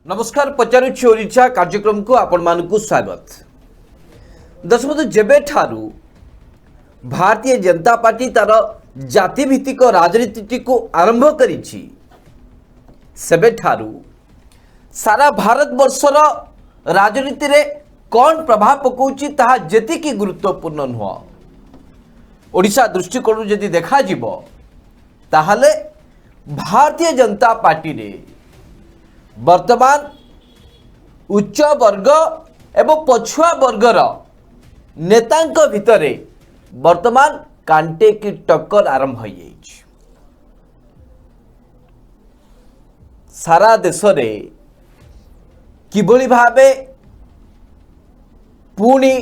नमस्कार पचारुछि ओडिशा कार्यक्रम को आपण मानकु स्वागत। दर्शक जेबे ठारू भारतीय जनता पार्टी तार जाति भित्तिक राजनीति को आरंभ करिछि सेबे ठारू सारा भारत वर्षर राजनीति रे कौन प्रभाव पकाउछि ताहा जेतिकी गुरुत्वपूर्ण नुह। ओडिशा दृष्टिकोण जदि देखा जिवो ताहले भारतीय जनता पार्टी रे वर्तमान उच्च वर्ग एवं पछुआ वर्गर नेतांक भितरे वर्तमान कांटे की टक्कर आरंभ हो जाइछ। सारा देश रे किभली भावे पुणी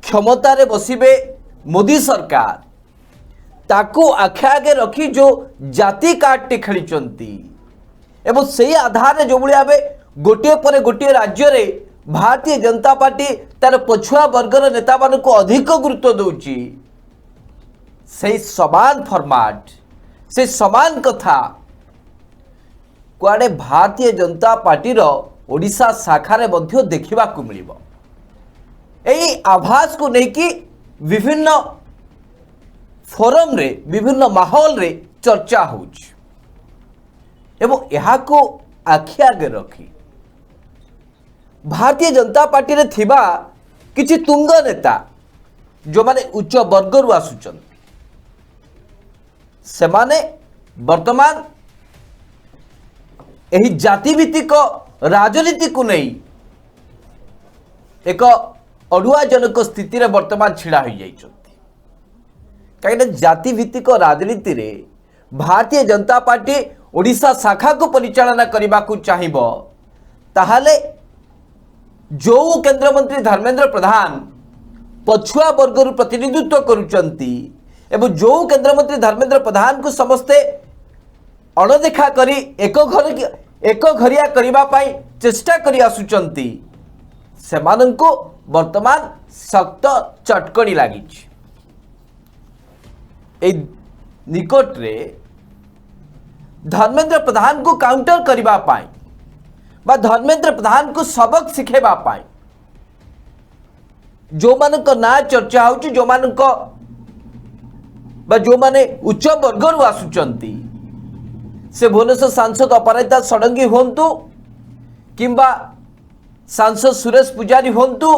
क्षमता रे बसिबे मोदी सरकार ताकू आखे आगे रखी जो जाति कार्ड टे खेली एवं से आधार जो भाव गोटे पर गोटे राज्य रे भारतीय जनता पार्टी तार पछुआ वर्गर नेता मान को अधिक गुरुत्व दौची। से समान फॉर्मेट से समान कथा कुआडे भारतीय जनता पार्टी रो ओडिशा शाखा रे मध्य देखिबा को मिलिबो। एई आभास को लेकिन विभिन्न फोरम रे विभिन्न माहौल रे चर्चा होउछ एवं यहाँ को आखि आगे रखी भारतीय जनता पार्टी रे थिबा किछि तुंग नेता जो माने उच्च वर्ग रु आसुचन से माने वर्तमान एही जाति भित्तिक राजनीति को नहीं एक अड़ुआजनक स्थिति रे वर्तमान छिड़ा हो जाइछथि। कहीं जाति भित्तिक राजनीति रे भारतीय जनता पार्टी ओडिशा शाखा को परिचालना करने को चाहिए ताहले जो केंद्र मंत्री धर्मेंद्र प्रधान पछुआ वर्ग प्रतिनिधित्व करुचंती एवं जो केंद्र मंत्री धर्मेंद्र प्रधान को समस्ते अणदेखा करी एक घरिया करबा पाई चेष्टा करी आसुचंती सेमानंको वर्तमान सख्त चटकणी लागी। निकट रे धर्मेंद्र प्रधान को काउंटर करबा पाई बा धर्मेंद्र प्रधान को सबक शिखेबा पाई जो मानक ना चर्चा होची जो मानक बा जो माने उच्च वर्ग रु आसुचंती से भुवनेश्वर सांसद अपराजिता षडंगी होंतु किंबा सांसद सुरेश पुजारी होंतु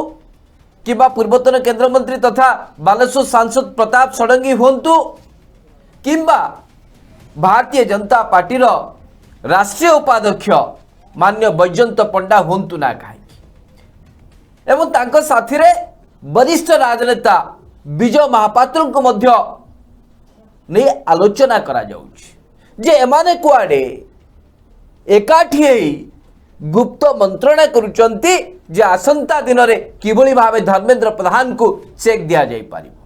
किंबा पूर्वतन केंद्र मंत्री तथा बालेश्वर सांसद प्रताप षडंगी होंतु किंबा भारतीय जनता पार्टी रो राष्ट्रीय उपाध्यक्ष मान्य बैजयंत पंडा होंतु ना कहीं एवं तांको साथी रे वरिष्ठ राजनेता विजय महापात्र को मध्य नहीं आलोचना करा जाउछि जे एमाने कुआडे एकाठी गुप्त मंत्रणा करुचंती जे आसंता दिन रे किभली भावे धर्मेंद्र प्रधान को चेक दिया जाई पारिबो।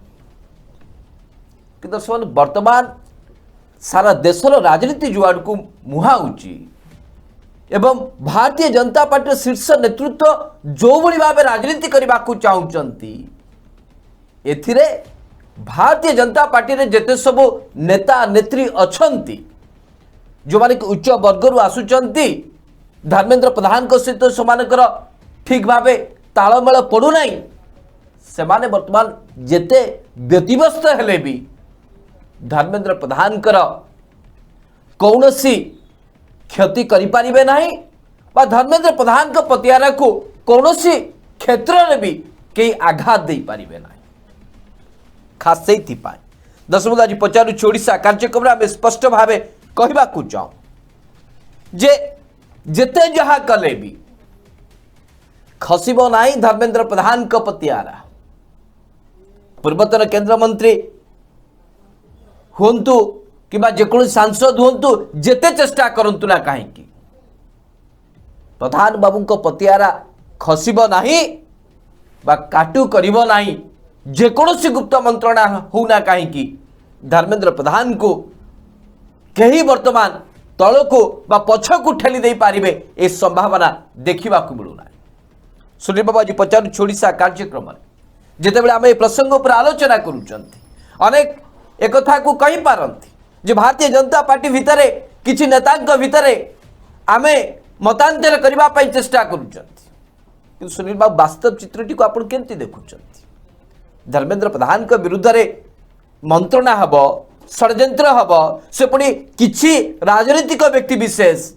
कि दर्शक वर्तमान सारा देशर राजनीति जुआड़ को मुहाउची एवं भारतीय जनता पार्टी शीर्ष नेतृत्व जो भली भाव राजनीति करने को चाहती एथिरे भारतीय जनता पार्टी रे जेते सब नेता नेत्री अछंती जो माने उच्च वर्ग रु आसुचंती धर्मेंद्र प्रधान को सहित समानकर ठीक भावे तालमेल पड़ुना से माने वर्तमान जेते व्यतिव्यस्त हेले भी धर्मेंद्र प्रधान कौन सी क्षति करिपारिबे नहीं बा धर्मेंद्र प्रधान को पतियारा को कौन सी क्षेत्र में भी कई आघात दे पारिबे नहीं। खास से दर्शक आज पचारुछि ओडिशा कार्यक्रम आम स्पष्ट भावे कहबा को चाहूँ जे जेते जहा कले भी खसिबो नहीं धर्मेंद्र प्रधान को पतियारा पूर्वतन केंद्र मंत्री हुंतु किबा जेकोसी सांसद हुंतु जेते चेष्टा करंतु ना कहीं प्रधान बाबू को पतियारा खसिबो नहीं बा काटू करिबो नहीं जेकोसी गुप्त मंत्रणा होना कहीं धर्मेंद्र प्रधान को कहीं वर्तमान तल को बा पछ को ठेली दे पारिबे ए संभावना देखा मिलूना। सुनील बाबू आज पचारुछि ओडिशा कार्यक्रम जितेबाला आम ए प्रसंग पर आलोचना करुचंती अनेक एक कथा को कही पारंती जे भारतीय जनता पार्टी भितरे किछि नेतांक भितरे आमे मतांतर करबा पई चेष्टा करूछंती कि सुनील बाबू वास्तव चित्रटी को आपण केंती देखुछंती धर्मेंद्र प्रधान के विरुद्ध रे मंत्रणा हब षड्यंत्र हब से पुणी किछि राजनीतिक व्यक्ति विशेष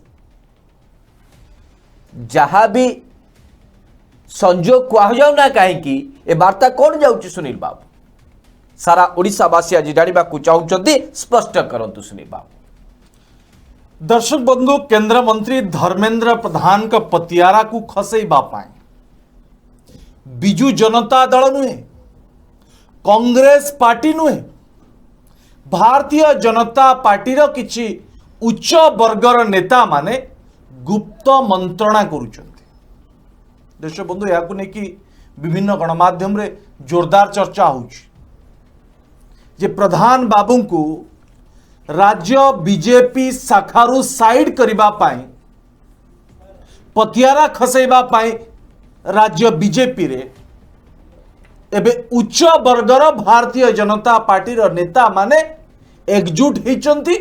जहाँ भी संजोग कहु ना कहीं ए वार्ता कौन जाऊँ सुनील बाबू सारा ओडिशावासी आज जाना चाहते स्पष्ट करंतु सुनील बाबू। दर्शक बंधु केंद्र मंत्री धर्मेंद्र प्रधान का पतियारा को खसैबा पाए बिजु जनता दल नुहे कांग्रेस पार्टी नुहे भारतीय जनता पार्टीर किछि उच्च वर्गर नेता माने गुप्त मंत्रणा करुचंती। दर्शक बंधु या विभिन्न गणमाध्यम रे जोरदार चर्चा होउछि जे प्रधान बाबू को राज्य बीजेपी शाखारु साइड करिबा पाई पतियारा खसैबा पाई राज्य बीजेपी रे एबे उच्च वर्गर भारतीय जनता पार्टीर नेता माने एकजुट होइचंती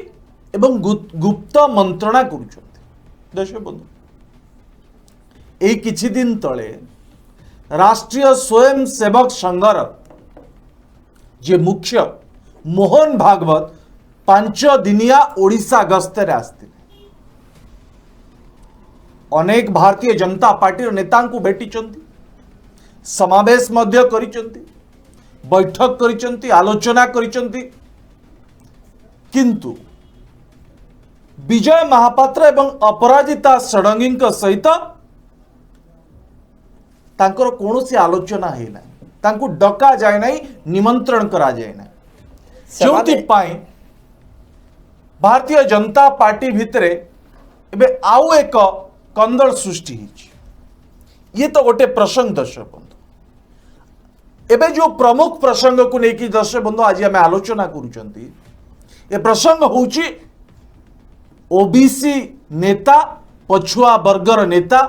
एवं गुप्त मंत्रणा करुचंती। दर्शक बंधु एई किछि दिन तले राष्ट्रीय स्वयं सेवक संघर जे मुख्य मोहन भागवत 5 दिनिया ओडिशा गस्तर आसते अनेक भारतीय जनता पार्टी नेता को भेटिचंती समावेश मध्य करिचंती बैठक करिचंती आलोचना करिचंती किंतु विजय महापात्र एवं अपराजिता षडंगी सहित तांकर कौनसी आलोचना है ना तांको डका जाए नहीं निमंत्रण करा जाए ना जो भारतीय जनता पार्टी भितरे एबे आउ एक कंदल सृष्टि ये तो गोटे प्रसंग दर्शक बंधु एबे जो प्रमुख प्रसंग को लेकिन दर्शक बंधु आज आम आलोचना करुचंती ए प्रसंग होउची ओबीसी नेता पछुआ वर्गर नेता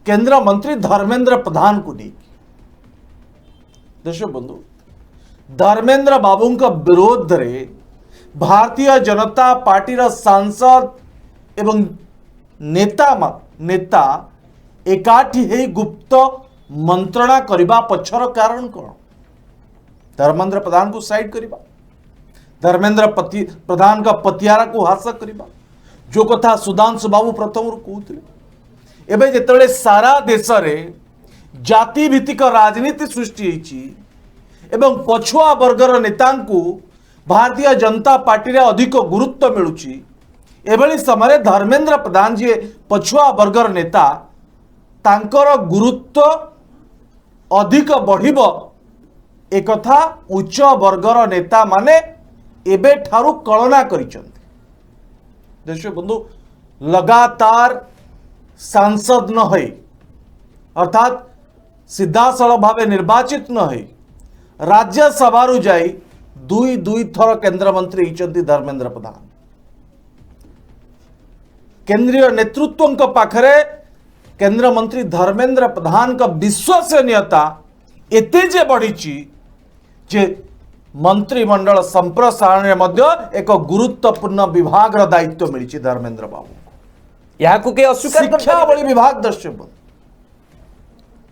केंद्र मंत्री धर्मेंद्र प्रधान को लेकिन दर्शक बंधु धर्मेंद्र बाबू का विरोध रे भारतीय जनता पार्टीर सांसद एवं नेता एकाठी हे गुप्त मंत्रणा करिबा पछर कारण कौन धर्मेंद्र प्रधान को साइड करिबा धर्मेंद्र प्रधान का पतियारा को हास करिबा जो कथा सुधांशु बाबू प्रथम कहते एबे जेतबेले सारा देश रे जाति भित्तिक राजनीति सृष्टि होइछि एवं पछुआ वर्गर नेता भारतीय जनता पार्टी रे अधिक गुरुत्व मिलुछि एभली समय धर्मेंद्र प्रधान जी पछुआ वर्गर नेता तांकर गुरुत्व अधिक बढ़िब एक कथा उच्च वर्गर नेता माने एबे ठारू कलना करिसंती। दर्शक बंधु लगातार सांसद न होई अर्थात सीधासल भाव निर्वाचित न होई राज्यसभा जाई दुई थर केंद्र मंत्री होती धर्मेंद्र प्रधान केंद्रीय नेतृत्व पाखरे केंद्र मंत्री धर्मेंद्र प्रधान का विश्वसनीयता एते जे बढ़ी जे मंत्रिमंडल संप्रसारण में एक गुरुत्वपूर्ण विभाग दायित्व मिली धर्मेंद्र बाबू यहाँ को शिक्षा बड़ी विभाग दर्शक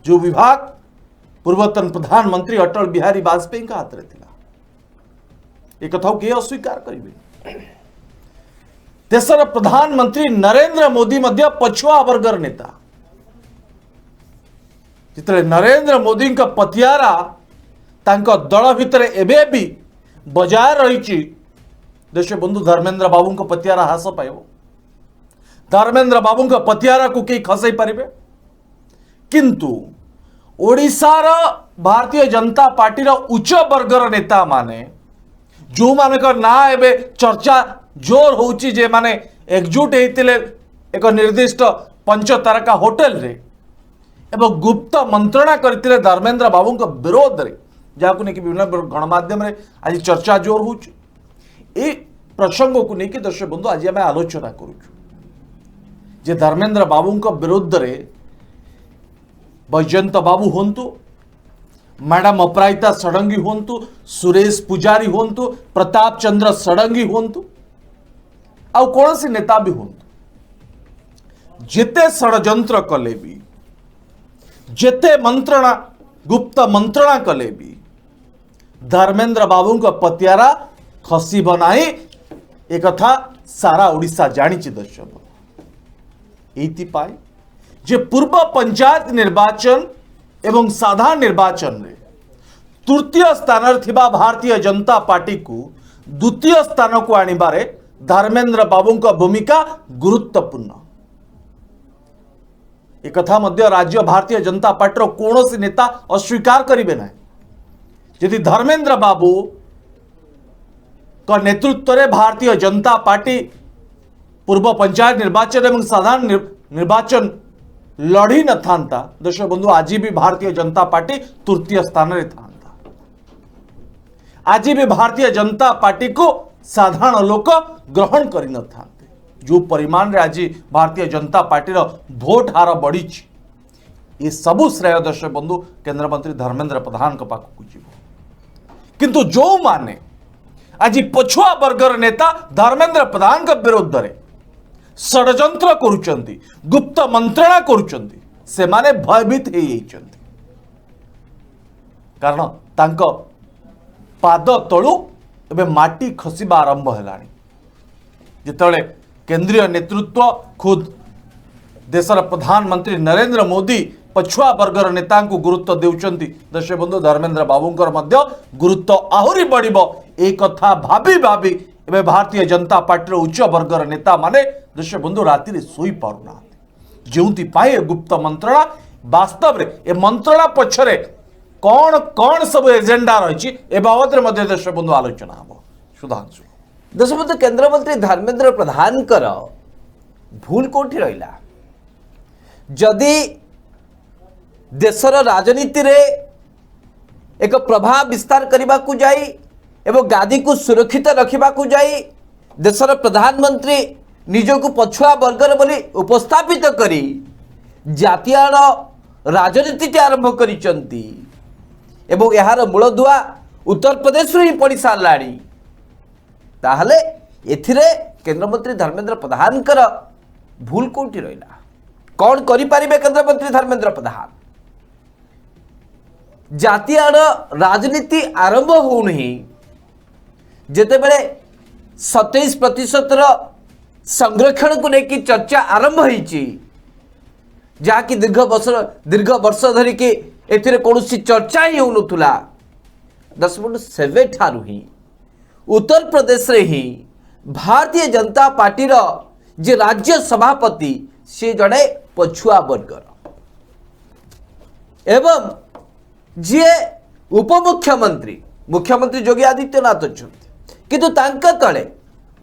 जो विभाग पूर्वतन प्रधानमंत्री अटल बिहारी वाजपेयी का हाथ रे थिला एक कथा के अस्वीकार करेंगे देशर प्रधानमंत्री नरेंद्र मोदी मध्य पछुआ वर्गर नेता जितने नरेंद्र मोदी का पतियारा तांको दल भितर एबे भी बजाय रही देश बंधु धर्मेंद्र बाबू को पतियारा हास पाइब धर्मेंद्र बाबू का पतियारा को कई खसई पारिबे किंतु ओडिशार भारतीय जनता पार्टीर उच्च वर्गर नेता माने जो मानक ना एबे चर्चा जोर होउची जे माने एकजुट हेतिले एक निर्दिष्ट पंचतारका होटल रे एवं गुप्त मंत्रणा करथिले धर्मेंद्र बाबू का विरोध रे जाकु नेकी विभिन्न गणमाध्यम रे आज चर्चा जोर होउची ए प्रसंग को नेकी दर्शक बंधु आज आम आलोचना करूछु जे धर्मेंद्र बाबू का विरोध रे वैजयंत बाबू होंतु मैडम अपराजिता षडंगी होंतु सुरेश पुजारी होंतु प्रताप चंद्र षडंगी होंतु आउ कौन सी नेता भी होंतु जेते षड्यंत्र कले भी जेते मंत्रणा गुप्त मंत्रणा कले भी धर्मेंद्र बाबू को पतियारा खसीब नाही एक कथा सारा ओडिशा जानी दर्शक एइतिपाई जे पूर्व पंचायत निर्वाचन एवं साधारण निर्वाचन रे तृतीय स्थान थिबा भारतीय जनता पार्टी को द्वितीय स्थान को आनिबारे धर्मेंद्र बाबू का भूमिका गुरुत्वपूर्ण एक कथा मध्य राज्य भारतीय जनता पार्टी कौन सी नेता अस्वीकार करेंगे ना यदि धर्मेंद्र बाबू का नेतृत्व में भारतीय जनता पार्टी पूर्व पंचायत निर्वाचन एवं साधारण निर्वाचन लड़ी न था दर्शक बंधु आज भी भारतीय जनता पार्टी तृतीय स्थान रे था आज भी भारतीय जनता पार्टी को साधारण लोक ग्रहण कर न था जो परिमाण रे आज भारतीय जनता पार्टी भोट हार बढ़ी ये सबु श्रेय दर्शक बंधु केंद्र मंत्री धर्मेंद्र प्रधान पाखक जीव किंतु जो माने आज पछुआ वर्गर नेता धर्मेंद्र प्रधान के विरोध में षड्यंत्र करुचंती गुप्त मंत्रणा करुचंती से माने भयभीत हो जाइछंती कारण तांको पाद तळु एबे माटी खसिबा आरंभ हेलानी जेतळे केंद्रीय नेतृत्व खुद देशर प्रधानमंत्री नरेंद्र मोदी पछुआ वर्गर नेता को गुरुत्व देउचंती दर्शक बंधु धर्मेंद्र बाबूंकर मध्य गुरुत्व आहुरी बढ़िबो एक कथा भाभी भाभी एबे भारतीय जनता पार्टी उच्च वर्गर नेता माने दर्शक बंधु राति रे सोई पारुना जेउति पाए गुप्त मंत्रणा वास्तव रे ए मंत्रणा पछरे कौन कौन सब एजेंडा रही ए बाबद रे मध्य दर्शक बंधु आलोचना हबो सुधांशु दर्शक बंधु केंद्र मंत्री धर्मेंद्र प्रधान कर भूल कोठी रहिला जदि देशर राजनीति रे एक प्रभाव विस्तार करने को जाई एवं गादी को सुरक्षित रखा जाई देशर प्रधानमंत्री निजको पछुआ वर्गर बोली उपस्थापित करी जातीय राजनीति आरंभ करिसंती एवं यार मूलदुआ उत्तर प्रदेश ही पड़ सारा ताहले एथिरे केंद्र मंत्री धर्मेंद्र प्रधान कर भूल कोठी रहिला कौन करि परिबे केंद्र मंत्री धर्मेंद्र प्रधान जातीय राजनीति आरंभ होनी जेते बेले 27% संरक्षण को लेकिन चर्चा आरंभ होईची जाकि दीर्घ वर्ष धरिकी एथिरे कौनसी चर्चा ही होनुथुला 10 ठारू ही उत्तर प्रदेश रे ही भारतीय जनता पार्टी रो जे राज्य सभापति से जड़े पछुआ वर्गर एवं जी उपमुख्यमंत्री मुख्यमंत्री योगी आदित्यनाथ अच्छा किंतु तांका तले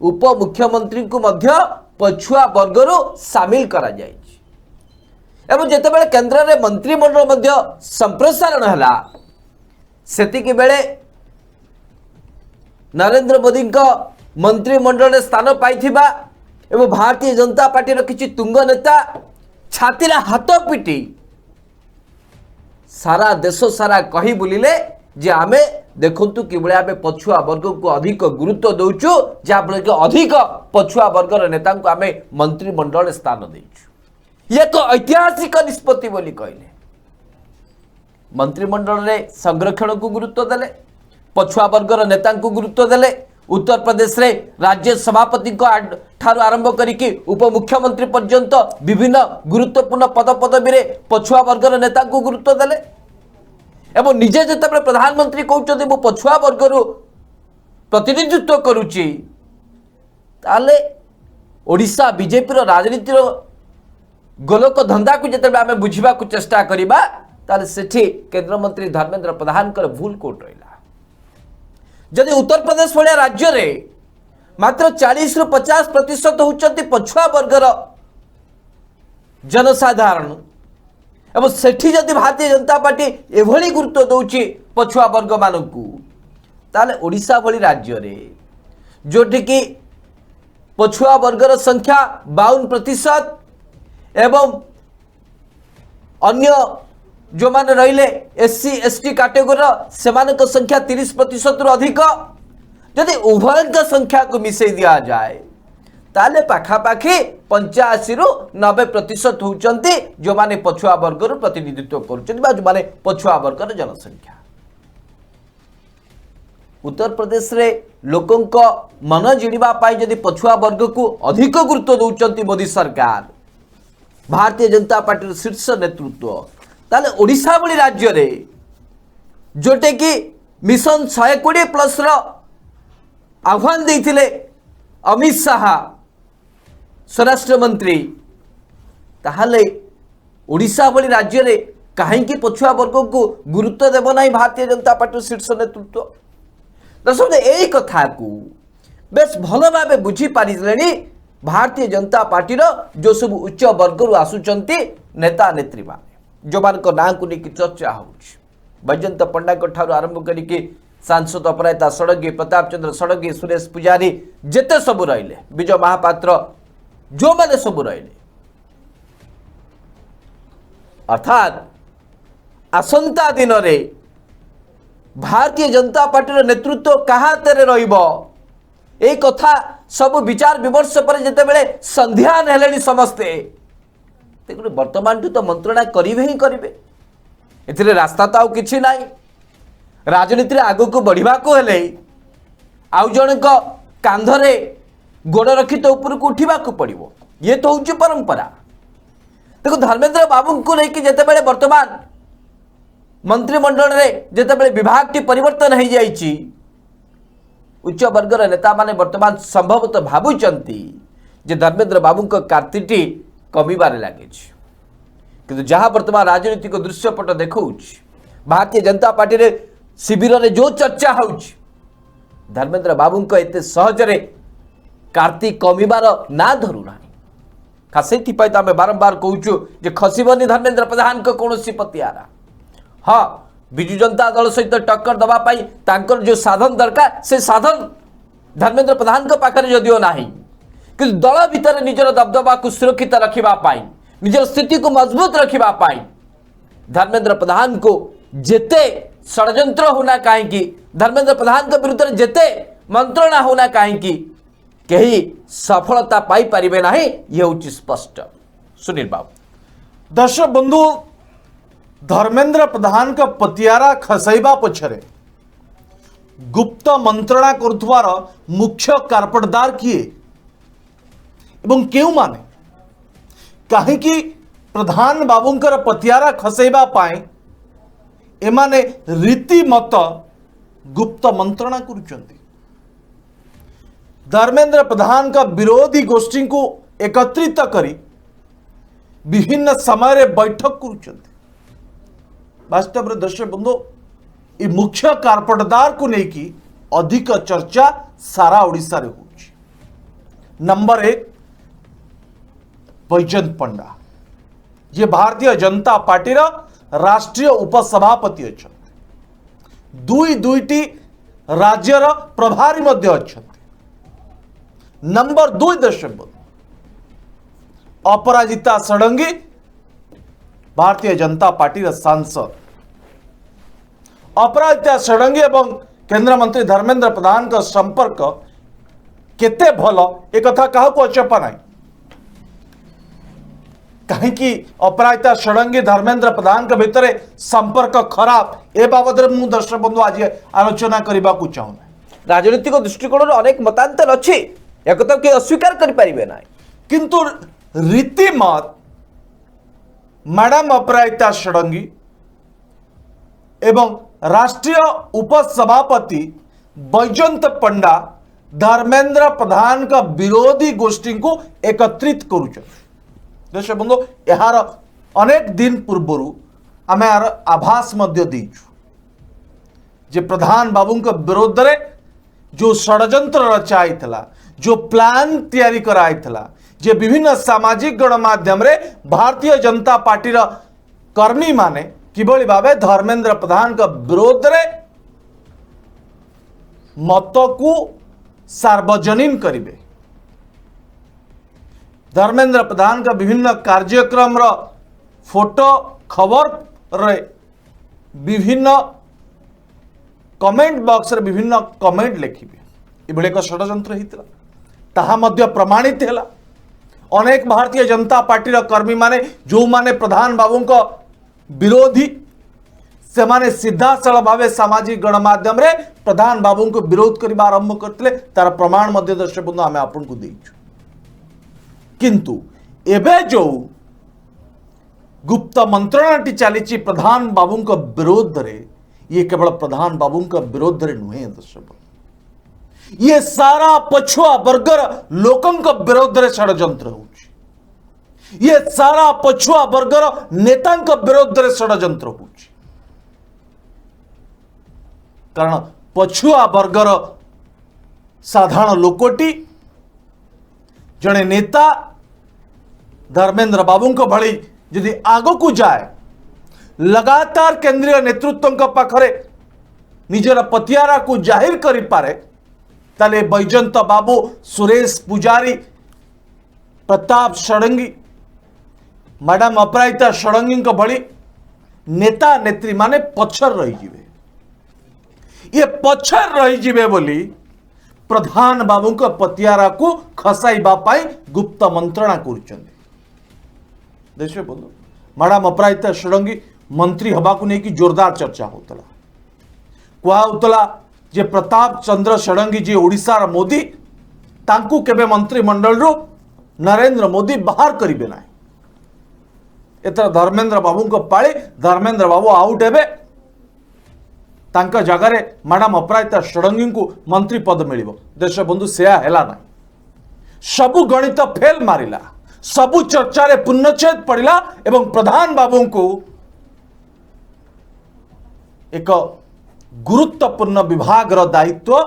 उप मुख्यमंत्री को मध्य पछुआ वर्गर सामिल करा जायछि एवं जेतेबेले केंद्र रे मंत्रिमंडल मध्य संप्रसारण हला सेतिके बेले नरेंद्र मोदी का मंत्रिमंडल स्थान पाइथिबा एवं भारतीय जनता पार्टी किसी तुंग नेता छाती हाथ पिटी सारा देश सारा कही बुलिले जे आमे देखंतु किबळे आमे पछुआ वर्ग को अधिक गुरुत्व दउछु जाफल के अधिक पछुआ वर्गर नेता को आमे मंत्रिमंडल स्थान देछु एक ऐतिहासिक निष्पत्ति बोली कहले मंत्रिमंडल रे संरक्षण को गुरुत्व देले पछुआ वर्गर नेता को गुरुत्व देले उत्तर प्रदेश रे राज्य सभापति को ठारू आरंभ करिकी उप मुख्यमंत्री पर्यंत विभिन्न गुरुत्वपूर्ण पद पदवी रे पछुआ वर्गर नेता को गुरुत्व देले एवं निजे जेतेबेले प्रधानमंत्री कहउछथि मु पछुआ वर्गर प्रतिनिधित्व करूची ताले ओडिशा बीजेपी रो राजनीति रो गोलक धंदा को जेतेबेले आमे बुझिबा को चेष्टा करिबा ताले सेठी केंद्र मंत्री धर्मेंद्र प्रधान कर भूल कोट रहिला जदि उत्तर प्रदेश भाया राज्य रे मात्र 40 रु 50% होचंती पछुआ वर्गर जनसाधारण एवं सेठी जदि भारतीय जनता पार्टी एभली गुरुत्व दउची पछुआ वर्ग मानकू ताले ओडिशा भली राज्य रे जोठी की पछुआ वर्गर संख्या 52% एवं अन्य जो माने रहिले एससी एसटी कैटेगोरी सेमानक संख्या 30% रु अधिक जदि उभय संख्या को मिसई दिया जाए ताले पाखापाखि 85 रु 90% होउचंती जो माने पछुआ वर्ग रु प्रतिनिधित्व करूचंती बा जो माने पछुआ वर्ग र जनसंख्या। उत्तर प्रदेश रे लोकों को मन जिणवा पाई जदि पछुआ वर्ग को अधिक गुरुत्व दौचंती मोदी सरकार भारतीय जनता पार्टी शीर्ष नेतृत्व ताले ओडिशा भली राज्य रे जोटे कि मिशन 120 प्लस रो आह्वान देथिले अमित शाह स्वराष्ट्र मंत्री ताहले ओडिशा भली राज्य रे काहेकि पछुआ वर्ग को गुरुत्व देव नाही भारतीय जनता पार्टी शीर्ष नेतृत्व। दर्शक यही कथा को बेस भल भाव बुझी पारिले भारतीय जनता पार्टी जो सब उच्च वर्ग रु आसुचंती नेता नेत्री माने जो मान ना को लेकिन चर्चा होउछि बैजयंत पंडा ठार आरंभ करिके सांसद अपराजिता षडंगी प्रताप चंद्र षडंगी सुरेश पुजारी जेते सबु रहिले विजय महापात्र जो माने सबु रहिले अर्थात आसंता दिन रे भारतीय जनता पार्टी नेतृत्व कहा तेरे रहिबो ए कथा सब विचार विमर्श पर जेते बेले संध्या नेलेनी समस्ते तेकुने वर्तमान तो मंत्रणा करिवे ही करिवे एथिरे रास्ता तो आउ किछि नाही राजनीति आगु को बढ़िबा को हेले आउ जनक कांधरे गोड़ रखी तो ऊपर को उठिबा को पड़िबो ये तो होउछि परंपरा। देखो धर्मेंद्र बाबू को लेकिन जेते बेले वर्तमान मंत्रिमंडल रे जेते बेले विभाग टी परिवर्तन हो जाइछि उच्च वर्गर नेता माने वर्तमान संभवतः भाबुचंती जे धर्मेंद्र बाबू को कार्तिटी कमिबारे लागिछि किंतु जहां वर्तमान राजनीतिक दृश्यपट देखौछि भारतीय जनता पार्टी रे शिविर रे जो चर्चा होउछि धर्मेंद्र बाबू को एते सहजरे कार्ति कमिबार ना धरु नाही खासे थिपाई तो आमे बारंबार कहूछु जे खसिबनी धर्मेंद्र प्रधान को कोनोसी पतियारा हाँ बिजु जनता दल सहित टक्कर दबा पाई तांकर जो साधन दरकार से साधन धर्मेंद्र प्रधान को पाखरे जदिओ नाही कि दल भितर निजर दबदबा को सुरक्षित रखिबा पाई निजर स्थिति को मजबूत रखिबा पाई धर्मेंद्र प्रधान को जेते षड्यंत्र होना कहीं धर्मेंद्र प्रधान के विरुद्ध जेते मंत्रणा होना कहीं कहीं सफलता पाई परिबे नाही ये होची स्पष्ट। सुनील बाबू दर्शक बंधु धर्मेंद्र प्रधान का पतियारा खसैबा पछरे गुप्त मंत्रणा करुथवार मुख्य कारपटदार किए एवं केउ माने कहीं प्रधान बाबूंकर पतियारा खसैबा पाए एमाने रीतिमत गुप्त मंत्रणा करुचंती धर्मेंद्र प्रधान का विरोधी गोष्ठी को एकत्रित करी विभिन्न समय रे बैठक करुचंती। वास्तव में दर्शक बंधु ये मुख्य कारपटदार को लेकी अधिक चर्चा सारा ओडिशा रे होची। नंबर 1 बैजयंत पंडा ये भारतीय जनता पार्टी रा राष्ट्रीय उपसभापति अच्छा दुईटी राज्यर प्रभारी मध्य अच्छा। नंबर 2 दर्शक बंधु अपराजिता षडंगी भारतीय जनता पार्टी रा सांसद अपराजिता षडंगी एवं केंद्र मंत्री धर्मेंद्र प्रधान का संपर्क केते भल एक कथा काहू को अचपा नहीं कहीं अपराजिता षडंगी धर्मेंद्र प्रधान के भितर संपर्क खराब ए बाबद मु दर्शक बंधु आज आलोचना करने को चाहूना। राजनीतिक दृष्टिकोण अनेक मतांतर अच्छी एक तो कि अस्वीकार कर पारिबे ना किंतु रीतिमत मैडम अपराजिता षडंगी एवं राष्ट्रीय उपसभापति बैजयंत पंडा धर्मेंद्र प्रधान का विरोधी गोष्ठी को एकत्रित करुच। दर्शक बंधु यार अनेक दिन पूर्वर आम यार आभास जे प्रधान बाबू के विरोध रे जो षड्यंत्र रचाई जो प्लान तैयारी कराई जे विभिन्न सामाजिक गणमाध्यम रे भारतीय जनता पार्टी रा कर्मी माने किभली भावे धर्मेंद्र प्रधान का विरोध रे मत को सार्वजनीन करिवे धर्मेंद्र प्रधान का विभिन्न कार्यक्रम रा फोटो खबर रे विभिन्न कमेंट बॉक्स रे विभिन्न कमेंट लिखिबे इबळे एक षड्यंत्र हितला ताहा मध्य प्रमाणित है। अनेक भारतीय जनता पार्टी कर्मी माने जो माने प्रधान बाबू को विरोधी से माने सीधासल भाव सामाजिक गणमाध्यम रे प्रधान बाबू को विरोध करने आरंभ करते तार प्रमाण मध्य दर्शक बंधु आम आपन को देइछु। किंतु एबे जो गुप्त मंत्रणाटी चली प्रधान बाबू का विरोध रे, ये केवल प्रधान बाबू का विरोध रे नुहे दर्शक, ये सारा पछुआ वर्गर लोकों का विरोध रे षड्यंत्र होउछि। ये सारा पछुआ वर्गर नेता का विरोध रे षड्यंत्र होउछि। कारण पछुआ वर्गर साधारण लोकोटी जड़े नेता धर्मेंद्र बाबू को भली यदि आगो को जाए, लगातार केंद्रीय नेतृत्व पाखरे निजर पतियारा को जाहिर करि पारे, ताले बैजंत बाबू, सुरेश पुजारी, प्रताप षडंगी, मैडम अपराजिता षडंगी को भली नेता नेत्री माने पछर रही जिवे। ये पछर रही जिवे बोली प्रधान बाबू को पतियारा को खसाइबा पाई गुप्त मंत्रणा करुचंदी। देखिए बंधु, मैडम अपराजिता षडंगी मंत्री हवा को लेकिन जोरदार चर्चा होता कहला जे प्रताप चंद्र षडंगी जी ओडिशार मोदी, तांकू केबे मंत्रिमंडल रो नरेंद्र मोदी बाहर करिबे ना। एतर धर्मेंद्र बाबू को पाले धर्मेंद्र बाबू आउट हेबे, तांका जगह रे मैडम अपराजिता षडंगी को मंत्री पद मिलिबो। देश बंधु सेया हेला ना, सबु गणित फेल मारिला, सबु चर्चा रे पुनच्छेद पड़िला एवं प्रधान बाबू को एक गुरुत्वपूर्ण विभाग रो दायित्व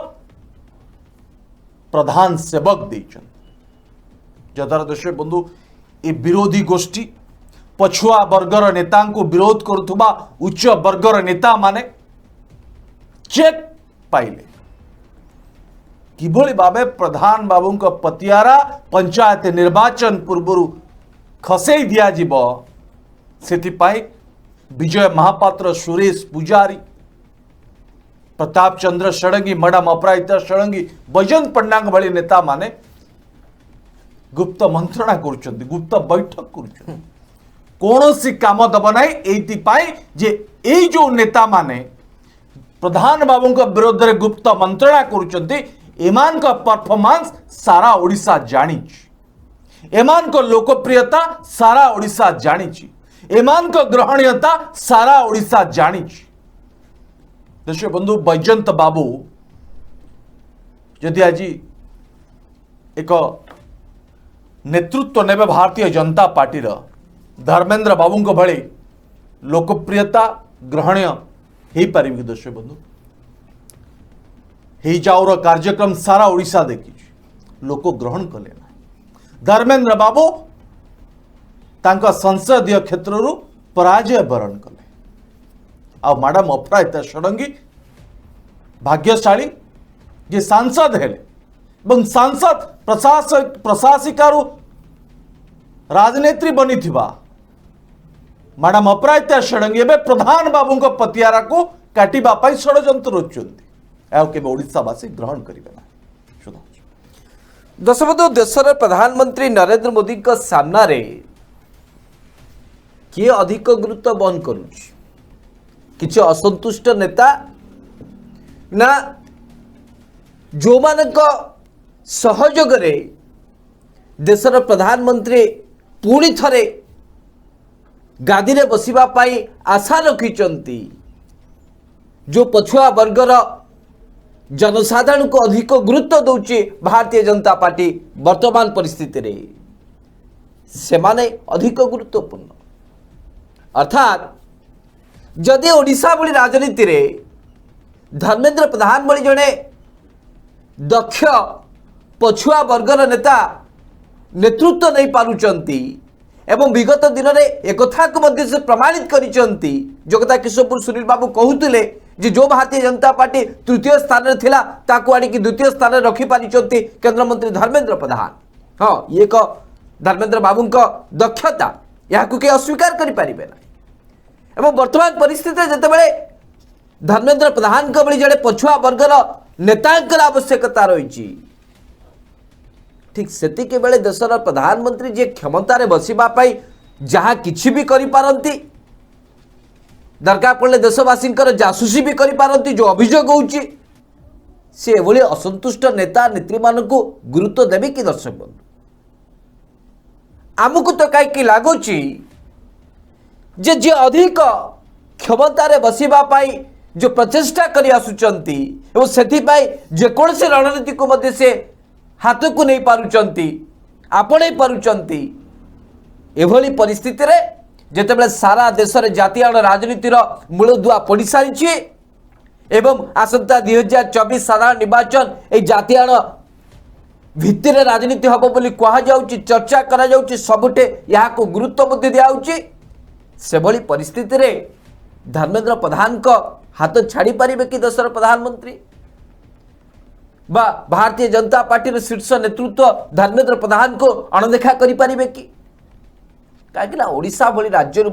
प्रधान सेवक देचन। जदार दर्शक बंधु, ए विरोधी गोष्ठी पछुआ वर्गर नेता को विरोध करुथुबा उच्च वर्गर नेता माने चेक पाइले किभली भावे प्रधान बाबू को पतियारा पंचायत निर्वाचन पूर्व खसई दिया जीवो, सेथिपाई विजय महापात्र, सुरेश पुजारी, प्रताप चंद्र षडंगी, मैडम अपराजिता षडंगी, बैजंत पंडा भली नेता माने गुप्त मंत्रणा करुचंदी, गुप्त बैठक करुचंदी। कौनसी काम दब नाई एइतिपाई जे एई जो नेता माने प्रधान बाबू को विरोध रे गुप्त मंत्रणा करुचंदी, एमान का परफॉर्मेंस सारा ओडिशा जानिछि, एमान को लोकप्रियता सारा ओडिशा जानिछि, एमान को ग्रहणीयता सारा ओडिशा जानिछि। दर्शक बंधु, बैजंत बाबू यदि आज एक नेतृत्व नेबे भारतीय जनता पार्टी धर्मेंद्र बाबू को भली लोकप्रियता ग्रहणीय हो पारि कि दर्शक बंधु ही जाऊर कार्यक्रम सारा ओडिशा देखी लोक ग्रहण कले ना। धर्मेंद्र बाबू तांका संसदीय क्षेत्र पराजय वरण कले। आ मैडम अपराजिता षडंगी भाग्यशाली जे सांसद हेले, सांसद प्रशासिका राजनेत्री बनी थिबा मैडम अपराजिता षडंगी एबे प्रधान बाबू को पतियारा को काटिबा पाई षड्यंत्र रचुंती। केबे ओडिशावासी ग्रहण करिबे ना। दशबंधु, देशर प्रधानमंत्री नरेंद्र मोदी का सामना रे किए अधिक गुरुत्व बहन करुछि? किछि असंतुष्ट नेता ना जो मानक सहयोग रे देशर प्रधानमंत्री पुणी थरे गादी रे बसिबा पाई आशा रखिचंती, जो पछुआ वर्गर जनसाधारण को अधिक गुरुत्व दौची भारतीय जनता पार्टी वर्तमान परिस्थिति रे सेमाने अधिक गुरुत्वपूर्ण। अर्थात जदि ओडिशा भली राजनीति रे धर्मेंद्र प्रधान भली जड़े दक्ष पछुआ वर्गर नेता नेतृत्व नहीं पारुचंती एवं विगत दिन में एक से प्रमाणित करिचंती, जो कथा किशोरपुर सुनील बाबू कहते जे जो भारतीय जनता पार्टी तृतीय स्थान में थिला ताकू आड़ी द्वितीय स्थान में रखी पारिचंती केंद्र मंत्री धर्मेंद्र प्रधान। हाँ, ये एक धर्मेंद्र बाबू दक्षता या के अस्वीकार करि परिबे ना। एवं वर्तमान परिस्थिति जितेबाला धर्मेंद्र प्रधान भली जड़े पछुआ वर्गर नेता आवश्यकता रही, ठीक सेतिके बेले देशर प्रधानमंत्री जे क्षमतार बसिबा पाई जहाँ किछि भी करि पारंती, दरकार पड़े देशवासी जासूसी भी करि पारंती, जो अभियोग होउची से एभली असंतुष्ट नेता नेत्री मानकु गुरुत्व देबे कि दर्शक बंधु? आमको तो कहीं लगुच जे अधिक क्षमतार बसिबा पाई जो प्रचेष्टा करि आसुचंती एवं सेथिपाई जेकोसी रणनीति को मध्य से हाथ को नहीं पारुचंती, आपणे पारुचंती। एभली परिस्थिति रे जेतेबेले सारा देश रे जातीय राजनीतिर मूलदुआ पड़ सारी एवं आसंता 2024 साधारण निर्वाचन ए जातीय भित्तिर राजनीति हम बोली कह जाउची, चर्चा करा जाउची, सबुठे यहाँ को गुरुत्व बुद्धि दियाउची। से भली परिस्थिति रे धर्मेंद्र प्रधान को हाथ छाड़ी पारिबे कि देशर प्रधानमंत्री बा भारतीय जनता पार्टी शीर्ष नेतृत्व धर्मेंद्र प्रधान को अणदेखा करि पारिबे कि? कहीं ओडिशा भली राज्य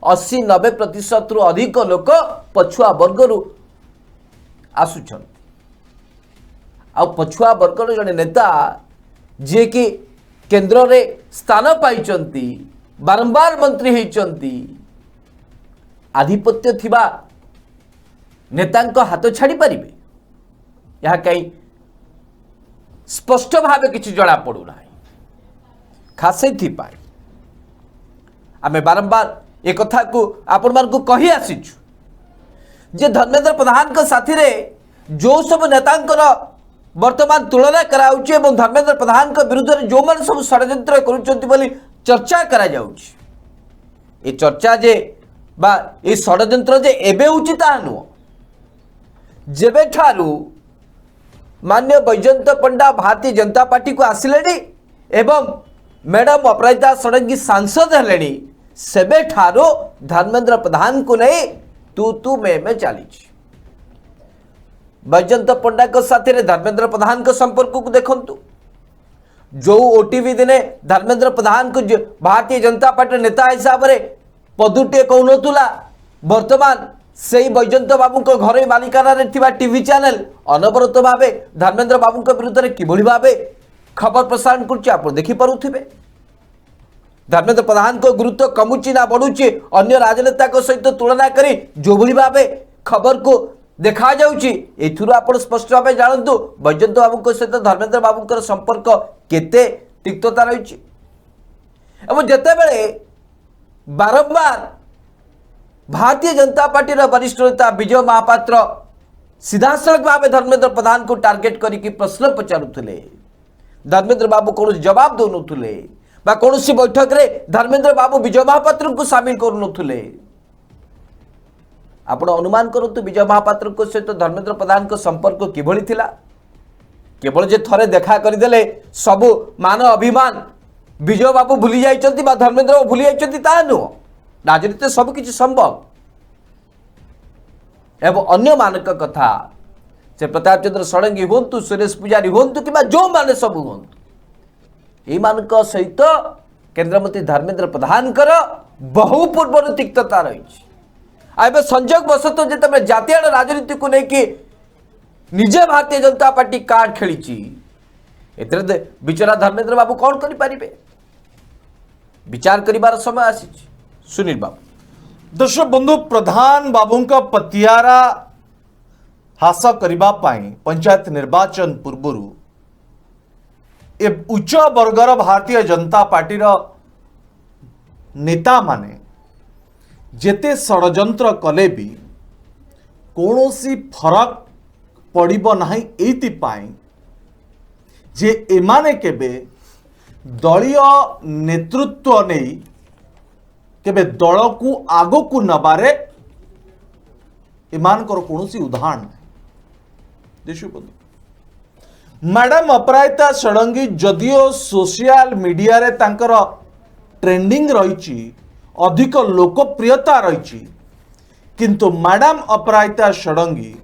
80-90% रु अधिक लोक पछुआ वर्ग आसुछन। आ पछुआ वर्गर जड़े नेता जे कि केंद्र रे स्थान पाइचंती, बारंबार मंत्री होइचंती, आधिपत्य थिबा नेतांको हाथ छाड़ी पारिबे? यह कहीं स्पष्ट भाव किसी जड़ा पड़ू ना। खास आमे बारंबार एक कथा को आपण मानकु कही आसीचु जे धर्मेंद्र प्रधान को साथी रे जो सब नेतांकर वर्तमान तुलना कराउछि एवं धर्मेंद्र प्रधान को विरुद्ध रे जो मन सब षड्यंत्र करूचंती बोली चर्चा करा जाउछि। ए चर्चा जे बा ए षड्यंत्र जे एबे होछि ता नु जेबे ठारू मान्य बैजयंत पंडा भारतीय जनता पार्टी को आसिलेनी एवं मैडम अपराजिता षडंगी सांसद हेलेनी सेबे ठारू धर्मेंद्र प्रधान को नहीं तू में चली। बैजयंत पंडा को साथ धर्मेंद्र प्रधान को संपर्क को देखंतु, जो ओटीवी दिने धर्मेंद्र प्रधान को भारतीय जनता पार्टी नेता हिसाब से पदुटे कहूनुला, वर्तमान से बैजयंत बाबू को घर मालिकाना टीवी चैनल अनवरत भाव धर्मेंद्र बाबू को विरुद्ध किभली भाव खबर प्रसारण कर देखी पारुथिबे। धर्मेंद्र प्रधान को गुरुत्व कमुची ना बढ़ुची अन्य राजनेता को सहित तुलना करी जो भली भाव खबर को देखा जाउची, एथुरु आपण स्पष्ट भाव जानतु बैजयंत बाबू को सहित धर्मेंद्र बाबू संपर्क केते तिक्तता रही। एवं जेतेबेले बारंबार भारतीय जनता पार्टी वरिष्ठ नेता विजय महापात्र सीधासलख भाव धर्मेंद्र प्रधान को टार्गेट करके प्रश्न पचारुले, धर्मेंद्र बाबू कौन जवाब दौनुले बा कौन बैठक रे धर्मेंद्र बाबू विजय महापात्र को सामिल करुनुले। आपण अनुमान करतु विजय महापात्र को सहित धर्मेंद्र प्रधान को संपर्क किभली थिला? केवल जे थरे देखा करदेले सबु मान अभिमान विजय बाबू भूली जाइछंती बा धर्मेंद्र भूली जाइछंती ता नुह। राजनीति सब किछि संभव। एवं अन्य मानक कथा से प्रताप चंद्र षडंगी हुंतु, सुरेश पुजारी हुंतु कि जो माने सब हुंतु, ए मानक सहित केंद्रमंत्री धर्मेंद्र प्रधान बहु पूर्व तिक्तता रही। आबे संजोग बसत जेते जातीय राजनीति को लेकिन निजे भारतीय जनता पार्टी कार्ड खेली एतरे बिचरा धर्मेंद्र बाबू कौन करि पारिबे? विचार करिबार समय आसी। सुनील बाबू दर्शक बंधु, प्रधान बाबू का पतियारा हास करबा पाई पंचायत निर्वाचन पूर्वरु ए उच्च वर्गर भारतीय जनता पार्टी नेता माने जेते षड्यंत्र कले भी कौनसी फरक पड़िब नाही एति पाई जे एमाने केबे दलीय नेतृत्व नहीं केबे दल को आगो को नबारे एमानकर कौनसी उदाहरण नहीं। देखु बंधु, मैडम अपराजिता षडंगी जदियो सोशल मीडिया रे तांकर ट्रेंडिंग रही, अधिक लोकप्रियता रही, किंतु मैडम अपराजिता षडंगी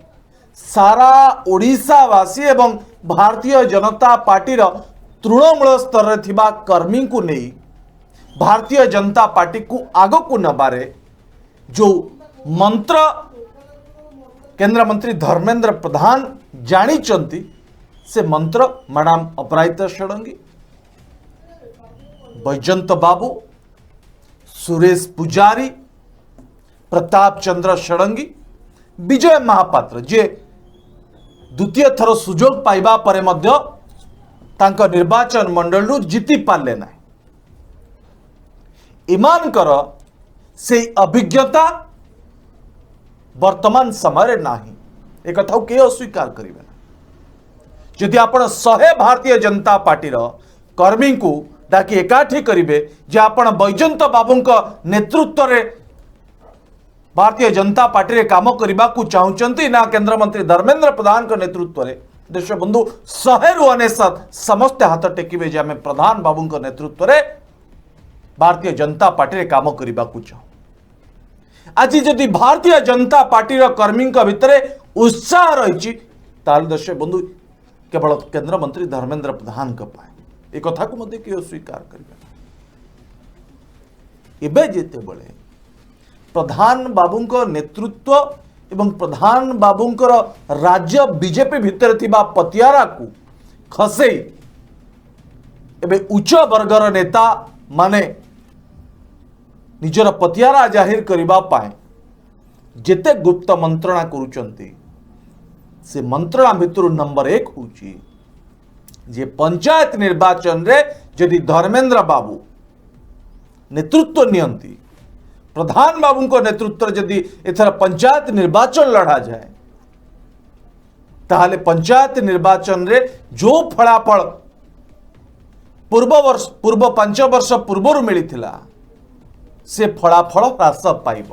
सारा ओडिशावासी एवं भारतीय जनता पार्टी तृणमूल स्तर रे थिबा कर्मी को नहीं भारतीय जनता पार्टी को आग को नबारे जो मंत्र केंद्र मंत्री धर्मेंद्र प्रधान जानी से मंत्र मैडम अपराजिता षडंगी, बैजंत बाबू, सुरेश पुजारी, प्रताप चंद्र षडंगी, विजय महापात्र जे द्वितीय थर सुजोग पाइबा परे मध्य तांको निर्वाचन मंडल जीति पारे ना। इमानकर से अभिज्ञता वर्तमान समय नाही, एक कथा के अस्वीकार करेंगे ना। जदि आपण 100 भारतीय जनता पार्टी कर्मी को डाकी एकाठी करेंगे जे आपण बैजंत बाबू नेतृत्व रे भारतीय जनता पार्टी रे काम करने को चाहते ना केंद्र मंत्री धर्मेंद्र प्रधान के नेतृत्व रे देश बंधु 100 रु 99 समस्ते हाथ टेकिबे जे आम प्रधान बाबू नेतृत्व रे भारतीय जनता पार्टी रे काम करने को चाहूँ। आज जदि भारतीय जनता पार्टी कर्मी भितर उत्साह रही देश बंधु केवल केंद्र मंत्री धर्मेंद्र प्रधान एक कथा को मध्य किए स्वीकार करेंगे। जिते बड़े प्रधान बाबू नेतृत्व एवं प्रधान बाबू राज्य बीजेपी भितर थिबा पतियारा को खसे एबे उच्च वर्गर नेता माने निजर पतियारा जाहिर करबा पाए जेते गुप्त मंत्रणा करुचंती से मंत्रणा भितर नंबर 1 होची जे पंचायत निर्वाचन रे यदि धर्मेंद्र बाबू नेतृत्व नियंती, प्रधान बाबू को नेतृत्व यदि एथर पंचायत निर्वाचन लड़ा जाए ताहले पंचायत निर्वाचन रे जो फलाफल पूर्व 5 वर्ष पूर्व मिलिथिला से फलाफल ह्रास पाइब।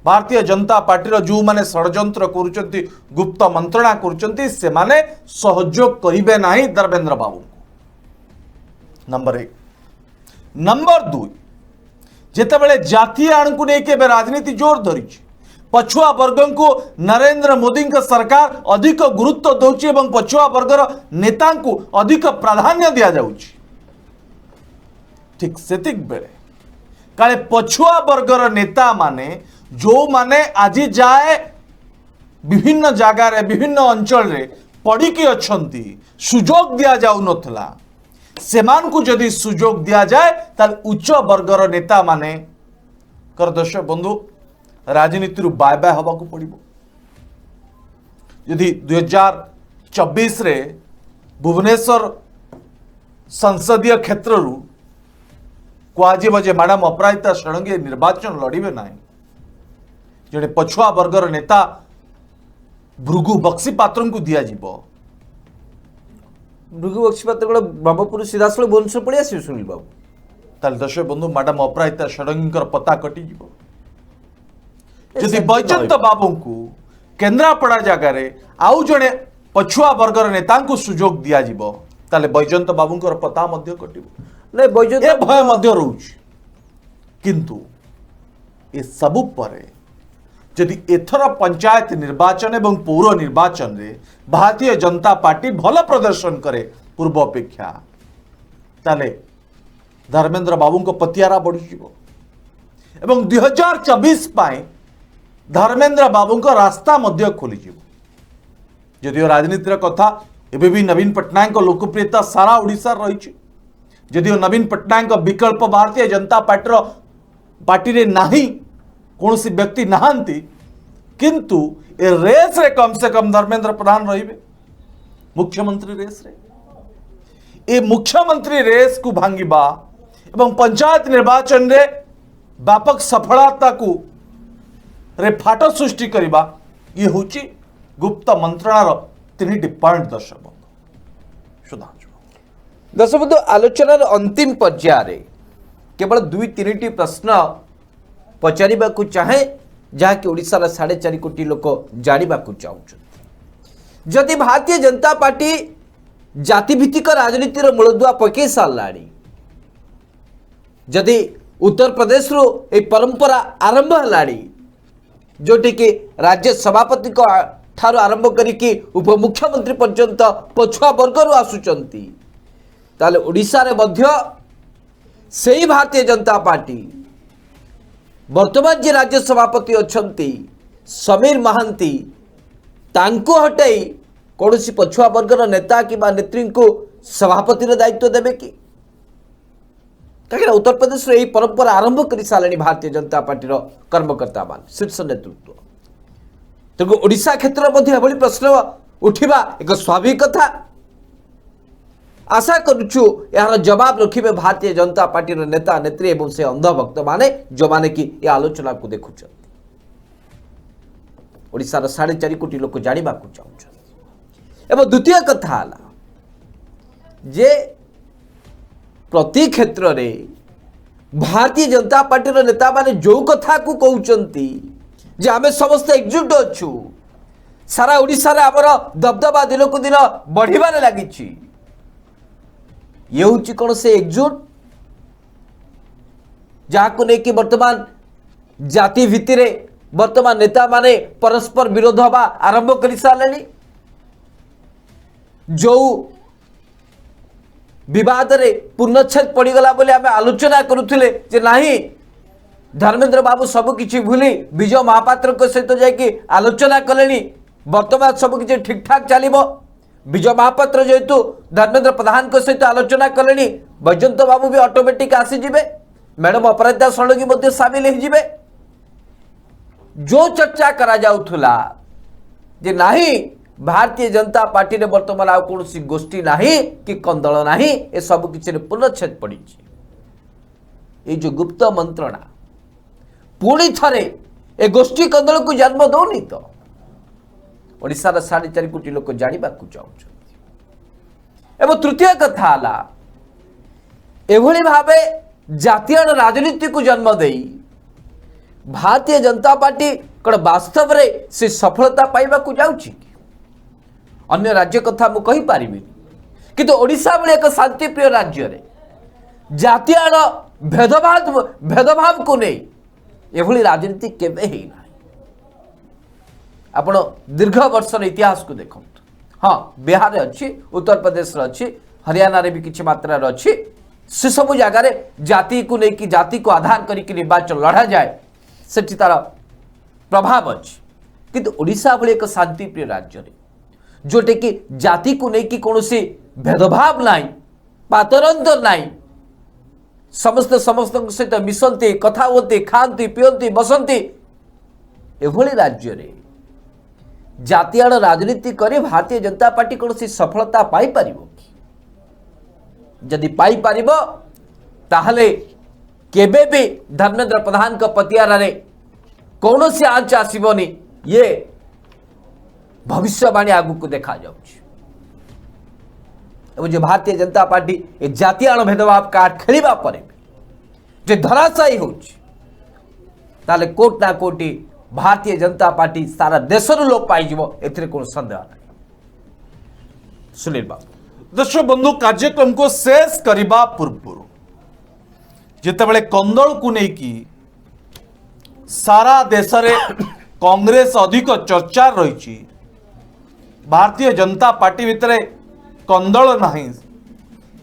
भारतीय जनता पार्टी जो माने षड्यंत्र करुचंती गुप्त मंत्रणा करुचंती से माने सहयोग करिबे नाही धर्मेंद्र बाबू। नंबर 1। नंबर 2, जेतेबेले जातीय आण को लेके राजनीति जोर धरी पछुआ वर्ग को नरेंद्र मोदी का सरकार अधिक गुरुत्व दौची एवं पछुआ वर्गर नेता को अधिक प्राधान्य दिया जाउची। ठीक सेतिक बेले काले पछुआ वर्गर नेता माने जो माने आज जाए विभिन्न जगार विभिन्न अंचल रे पड़ी की अच्छंती सुजोग दिया जाउ नथला सेमान को जदि सुजोग दिया जाए ताल उच्च वर्गर नेता माने कर दर्श बंधु राजनीति रु बाय बाय हवा को पड़िबो। यदि 2024 रे भुवनेश्वर संसदीय क्षेत्र रु कुआजिब जे मैडम अपराजिता षडंगी निर्वाचन लड़िबे नाही, जड़े पछुआ वर्गर नेता भृगु बक्सी पात्र को दिया जीवो। भृगु बक्सी पात्र ब्रह्मपुर सीधासल भुवनेश्वर पड़े आस सुनील बाबू ताल दर्शक बंधु मैडम अपराजिता षडंगी पता कटि जीवो। यदि बैजंत बाबू को केन्द्रापड़ा जगार आउ जड़े पछुआ वर्गर नेता को सुजोग दिया जीवो ताले बैजंत बाबू पता मध्य कटिबो नहीं बैजंत ए भय मध्य रहउछि। किंतु ए सबु परे यदि एथर पंचायत निर्वाचन एवं पौर निर्वाचन रे भारतीय जनता पार्टी भल प्रदर्शन करे पूर्व अपेक्षा ताले धर्मेंद्र बाबू को पतियारा बढ़ी जीवो एवं 2024 पाए धर्मेंद्र बाबू को रास्ता मध्य खोली जीवो। यदि राजनीतिर कथा एबे भी नवीन पट्टनायक को लोकप्रियता सारा ओडिसा रही, यदि नवीन पट्टनायक विकल्प भारतीय जनता पार्टी रे नाही कौन सी व्यक्ति नहांती, किंतु ए रेस रे कम से कम धर्मेंद्र प्रधान रहिबे मुख्यमंत्री रेस रे। ए मुख्यमंत्री रेस को भांगिबा एवं पंचायत निर्वाचन रे व्यापक सफलता को रे फाट सृष्टि करिबा ये होची गुप्त मंत्रणार 3टी पॉइंट दर्शक बंधु। सुधांशु दर्शक बंधु आलोचनार अंतिम पर्याय केवल 2-3टी प्रश्न पचारिबा को चाहे जहाँकि ओडिशार 4.5 कोटी लोक जानिबा को चाहूछन। जदि भारतीय जनता पार्टी जातिभित्तिक राजनीतिर मूलदुआ पकई साराणी, जदि उत्तर प्रदेश रो ए परंपरा आरंभ हलाणी जोटी कि राज्य सभापति को ठारो आरंभ करिकी उपमुख्यमंत्री पर्यंत पछुआ वर्गर आसुचंती, ताले ओडिशा रे मध्य सेही भारतीय जनता पार्टी वर्तमान जे राज्य सभापति अच्छंती समीर महांती तांको हटाई कौन पछुआ वर्गर नेता कि नेत्री को सभापतिर दायित्व देवे कि कहीं उत्तर प्रदेश में यही परंपरा आरंभ कर सारे भारतीय जनता पार्टी कर्मकर्ता मान शीर्ष नेतृत्व तेणु ओडिशा क्षेत्र में प्रश्न उठा एक स्वाभाविक कथा आशा करुचु यार जवाब रखिबे भारतीय जनता पार्टी नेता नेत्री एवं से अंधभक्त माने जो माने कि ये आलोचना को देखुं ओडिशार 4.5 कोटी लोक जानिबा को चाहूछन एवं द्वितीय कथा हला जे प्रति क्षेत्र रे भारतीय जनता पार्टी नेता माने जो कथा को कहउचंती जे आमे समस्त एकजुट अछु सारा ओडिशा रे हमर दबदबा दिन को दिन बढ़िबारे लागिछि ये हूँ कौन से एकजुट जहाँ को लेकिन वर्तमान जाति भित्तिर वर्तमान नेता माने परस्पर विरोध हवा आरंभ कर सारे जो विवाद रे पूर्णच्छेद पड़गला बोले आम आलोचना करुले जे नहीं धर्मेंद्र बाबू सबकि भूली विजय महापात्र सहित जाकि आलोचना कले वर्तमान सबकि ठीक ठाक चलो विजय महापात्र जेहेतु धर्मेंद्र प्रधान सहित आलोचना कले वैजयंत बाबू भी ऑटोमेटिक आसीजे मैडम अपराजिता षडंगी सामिल होजिबे जो चर्चा करा जाउथुला जे नहीं भारतीय जनता पार्टी रे वर्तमान आ कौन गोष्ठी नहीं कि कंदल नहीं ए सब किसी पूर्णच्छेद पड़ी ये जो गुप्त मंत्रणा पुणी थरे ए गोष्ठी कंदल को जन्म दौनी तो ओडिशार 4.5 कोटी लोक जानिबा को चाहूछन एवं तृतीय कथा हला एभली भावे जातीय राजनीति को जन्म देई भारतीय जनता पार्टी कण वास्तव रे से सफलता पाइबा को जाउछि अन्य राज्य कथा मु कहि पारिबि किंतु ओडिशा भली एक शांतिप्रिय राज्य रे जातीय भेदभाव को नहीं एभली राजनीति केबे हेई ना आपण दीर्घ वर्षर इतिहास को देखो हाँ बिहार अच्छी उत्तर प्रदेश अच्छी हरियाणा रे भी किछि मात्रा अच्छी से सब जगार जाति को लेकिन जाति को आधार करके निर्वाचन लड़ा जाए सेठी तार प्रभाव अच्छी किंतु ओडिशा भली एक शांतिप्रिय राज्य रे जोटे कि जाति को लेकिन कौन भेदभाव नाई पातरंतर नाई समस्त सहित मिशंती कथा होती खाती पीयंती बसंती एभली राज्य रे जातीय राजनीति करी भारतीय जनता पार्टी कौन सफलता पाई पारिबो जदि पाई पारिबो ताहले केबे भी धर्मेंद्र प्रधान का पतियारा रे कौन सी आंच आसबनी ये भविष्यवाणी आगु को देखा जाउछि एवं जो भारतीय जनता पार्टी ए जातीय भेदभाव कार्ड खेलिबा परे जे धराशायी होछि ताले कोट ना कोटी भारतीय जनता पार्टी सारा देशर लोक पाइब ए कौन सन्देह नहीं सुनील बाबू दर्शक बंधु कार्यक्रम को शेष करने पूर्व जितेबाला कंदल को लेकिन सारा देश में कांग्रेस अधिक चर्चा रही भारतीय जनता पार्टी भितर कंदल नहीं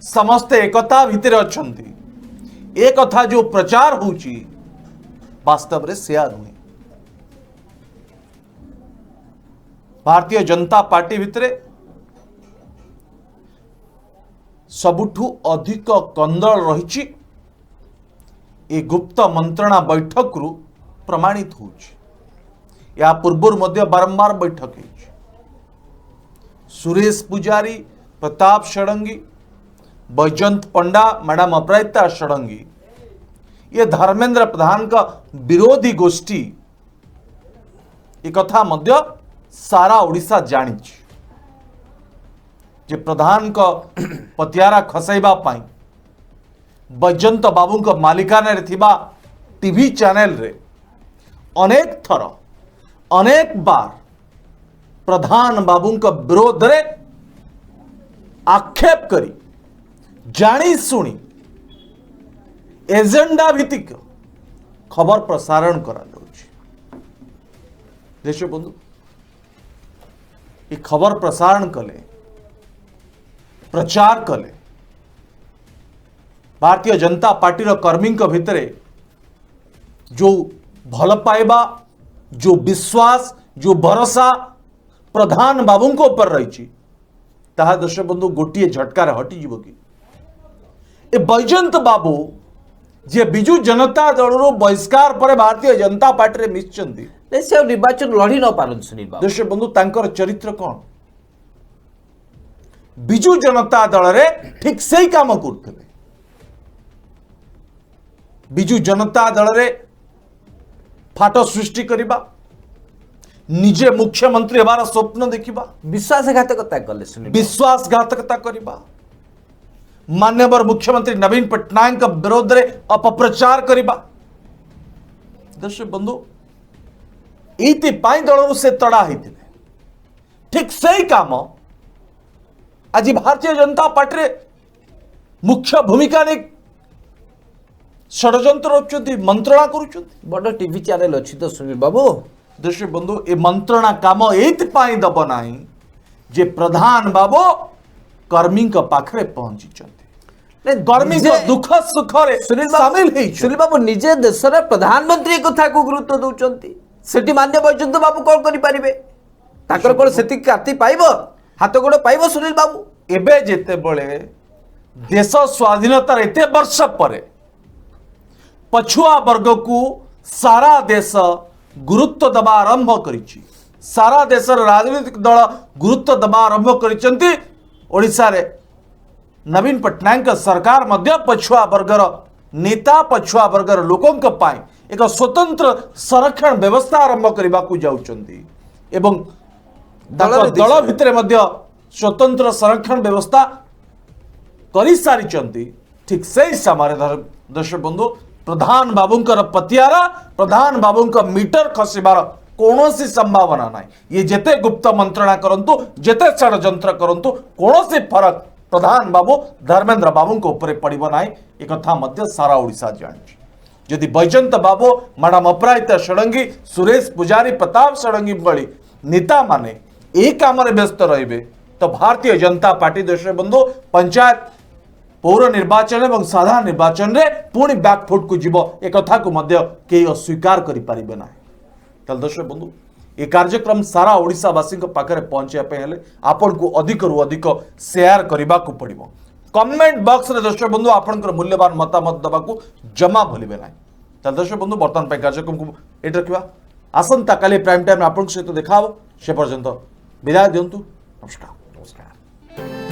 समस्ते एकता भितर अच्छा एक कथा जो प्रचार होची वास्तव में सेया नुहे भारतीय जनता पार्टी भितर सबुठु अधिक कंदल रही ए गुप्त मंत्रणा बैठक रु प्रमाणित होची या पूर्व बारंबार बैठक होची सुरेश पुजारी प्रताप षडंगी बैजयंत पंडा मैडम अपराजिता षडंगी ये धर्मेंद्र प्रधान का विरोधी गोष्ठी एक कथा मध्य सारा ओडिशा जानी जे प्रधान का पतियारा खसैबा पाई बैजयंत बाबू का मालिकाना रे थिबा टीवी चैनल रे अनेक थर अनेक बार प्रधान बाबू का विरोध रे आक्षेप करी जानी सुनी एजेंडा भित्तिक खबर प्रसारण करा देश बंधु ये खबर प्रसारण कले प्रचार कले भारतीय जनता पार्टी कर्मी भितर जो भल पाइबा जो विश्वास जो भरोसा प्रधान बाबू ऊपर रही ताहा दर्शक बंधु गोटे झटकार हटिଯିब कि ए बैजयंत बाबू जे बिजु जनता दल बहिष्कार पर भारतीय जनता पार्टी रे मिशिचंती नहीं से और निर्वाचन लड़ी न पारन सुनील बाबू दर्शक बंधु तांकर चरित्र कौन बिजु जनता दल रे ठीक सही काम करते बिजु जनता दल रे फाट सृष्टि करिबा निजे मुख्यमंत्री हेबार स्वप्न देखिबा विश्वासघातकता कले सुनील बाबू। विश्वासघातकता करिबा मान्यवर मुख्यमंत्री नवीन पट्टनायक विरोध रे अपप्रचार करिबा दर्शक बंधु इति पाई दल से तड़ा होते ठीक सही काम आज भारतीय जनता पार्टी रे मुख्य भूमिका ने षड्यंत्र रचुंती मंत्रणा करुचंती बड़ टीवी चैनल अच्छी तो सुनील बाबू दर्शक बंधु ए मंत्रणा काम एति पाई दब नाही जे प्रधान बाबू कर्मी पाखरे पहुंची कर्मी दुख सुख रे शामिल सुनील बाबू निजे देशर प्रधानमंत्री कथा को गुरुत्व दौरान सेठी मान्य बैजयंत बाबू कौन करें ताकर कौन से काती पाइब हाथ गोड़ पाइब सुनील बाबू एबे जेते बळे देश स्वाधीनतार एते वर्ष पर पछुआ वर्ग को सारा देश गुरुत्व दबा आरंभ करिछि सारा देशर राजनीतिक दल गुरुत्व दबा आरंभ करिसंती ओडिसा रे नवीन पट्टनायक सरकार मध्य पछुआ वर्गर नेता पछुआ वर्गर लोकंक पाई एक स्वतंत्र संरक्षण व्यवस्था आरंभ करने को जाउचंती एवं दल भितर मध्य स्वतंत्र संरक्षण व्यवस्था करि सारिचंती ठीक सही समय दर्शक बंधु प्रधान बाबूंकर पतियारा प्रधान बाबूंक मीटर खसिबार कौनसी संभावना नहीं ये जेते गुप्त मंत्रणा करंतु जेते षड्यंत्र करंतु कौनसी फरक प्रधान बाबू धर्मेंद्र बाबू ऊपर पड़ब ना एक कथा मध्य सारा ओडिशा जानी जदि बैजयंत बाबू मैडम अपराजिता षडंगी सुरेश पुजारी प्रताप षडंगी भली नेता माने ए काम व्यस्त रहिबे तो भारतीय जनता पार्टी देश बंधु पंचायत पौर निर्वाचन और साधारण निर्वाचन रे पुणी बैकफुट को जीव एक कथा को मध्य केही अस्वीकार करि परिबे ना तल दर्शक बंधु ये कार्यक्रम सारा ओडिशावासी पाखे पहुंचापी हेले आपण को अधिक रु अधिक शेयर करने को पड़ो कमेंट बॉक्स रे दर्शक बंधु आपंकर मूल्यवान मतामत दबा को जमा भूलिबे ना तल दर्शक बंधु बर्तमान कार्यक्रम को ये रखा आसंता काली प्राइम टाइम आप सहित देखा से पर्यंत विदाय दिंतु नमस्कार।